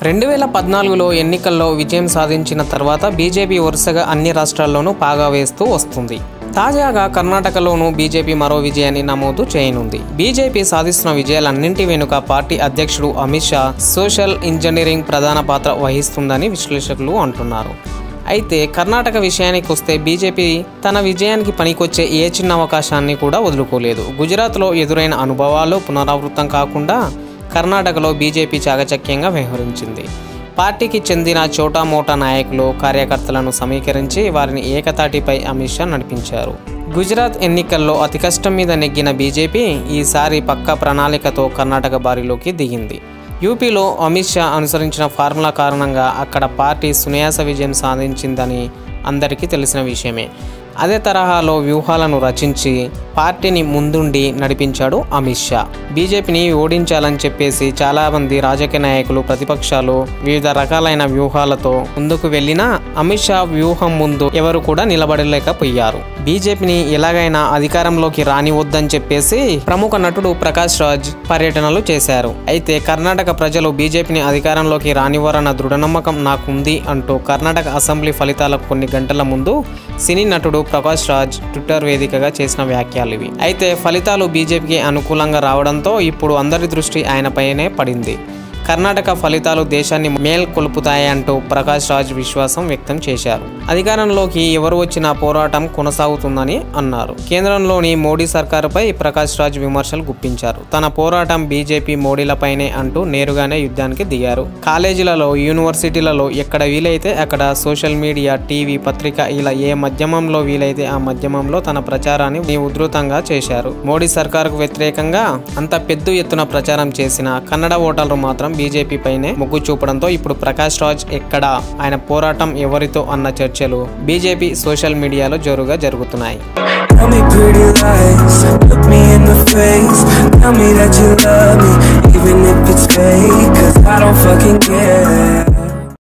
2014లో ఎన్నికల్లో విజయం సాధించిన తర్వాత బీజేపీ వరుసగా అన్ని రాష్ట్రాల్లోనూ పాగా వేస్తూ వస్తుంది. తాజాగా కర్ణాటకలోనూ బీజేపీ మరో విజయాన్ని నమోదు చేయనుంది. బీజేపీ సాధిస్తున్న విజయాలన్నింటి వెనుక పార్టీ అధ్యక్షుడు అమిత్ షా సోషల్ ఇంజనీరింగ్ ప్రధాన పాత్ర వహిస్తుందని విశ్లేషకులు అంటున్నారు. అయితే కర్ణాటక విషయానికి వస్తే బీజేపీ తన విజయానికి పనికొచ్చే ఏ చిన్న అవకాశాన్ని కూడా వదులుకోలేదు. గుజరాత్లో ఎదురైన అనుభవాలు పునరావృతం కాకుండా కర్ణాటకలో బీజేపీ చాకచక్యంగా వ్యవహరించింది. పార్టీకి చెందిన చోటామోటా నాయకులు, కార్యకర్తలను సమీకరించి వారిని ఏకతాటిపై అమిత్ షా నడిపించారు. గుజరాత్ ఎన్నికల్లో అతి కష్టం మీద నెగ్గిన బీజేపీ ఈసారి పక్కా ప్రణాళికతో కర్ణాటక బారిలోకి దిగింది. యూపీలో అమిత్ షా అనుసరించిన ఫార్ములా కారణంగా అక్కడ పార్టీ సునాయాస విజయం సాధించిందని అందరికీ తెలిసిన విషయమే. అదే తరహాలో వ్యూహాలను రచించి పార్టీని ముందుండి నడిపించాడు అమిత్ షా. బీజేపీని ఓడించాలని చెప్పేసి చాలామంది రాజకీయ నాయకులు, ప్రతిపక్షాలు వివిధ రకాలైన వ్యూహాలతో ముందుకు వెళ్ళినా అమిత్ షా వ్యూహం ముందు ఎవరు కూడా నిలబడలేకపోయారు. బీజేపీని ఎలాగైనా అధికారంలోకి రానివద్దని చెప్పేసి ప్రముఖ నటుడు ప్రకాష్ రాజ్ పర్యటనలు చేశారు. అయితే కర్ణాటక ప్రజలు బీజేపీని అధికారంలోకి రానివ్వరన్న దృఢ నమ్మకం నాకుంది అంటూ కర్ణాటక అసెంబ్లీ ఫలితాలకు కొన్ని గంటల ముందు సినీ నటుడు ప్రకాష్ రాజ్ ట్విట్టర్ వేదికగా చేసిన వ్యాఖ్యలు ఇవి. అయితే ఫలితాలు బీజేపీకి అనుకూలంగా రావడంతో ఇప్పుడు అందరి దృష్టి ఆయనపైనే పడింది. కర్ణాటక ఫలితాలు దేశాన్ని మేల్కొల్పుతాయంటూ ప్రకాష్ రాజ్ విశ్వాసం వ్యక్తం చేశారు. అధికారంలోకి ఎవరు వచ్చినా పోరాటం కొనసాగుతుందని అన్నారు. కేంద్రంలోని మోడీ సర్కారుపై ప్రకాష్ రాజ్ విమర్శలు గుప్పించారు. తన పోరాటం బీజేపీ మోడీలపైనే అంటూ నేరుగానే యుద్ధానికి దిగారు. కాలేజీలలో, యూనివర్సిటీలలో ఎక్కడ వీలైతే అక్కడ సోషల్ మీడియా, టీవీ, పత్రిక ఇలా ఏ మాధ్యమంలో వీలైతే ఆ మాధ్యమంలో తన ప్రచారాన్ని ఉధృతంగా చేశారు. మోడీ సర్కారుకు వ్యతిరేకంగా అంత పెద్ద ఎత్తున ప్రచారం చేసిన కన్నడ ఓటర్లు మాత్రం బీజేపీ పైనే మొగ్గు చూపడంతో ఇప్పుడు ప్రకాష్ రాజ్ ఎక్కడ, ఆయన పోరాటం ఎవరితో అన్న చర్చలు బీజేపీ సోషల్ మీడియాలో జోరుగా జరుగుతున్నాయి. Tell me pretty lies, look me in the face, tell me that you love me, even if it's fake, 'cause I don't fucking care.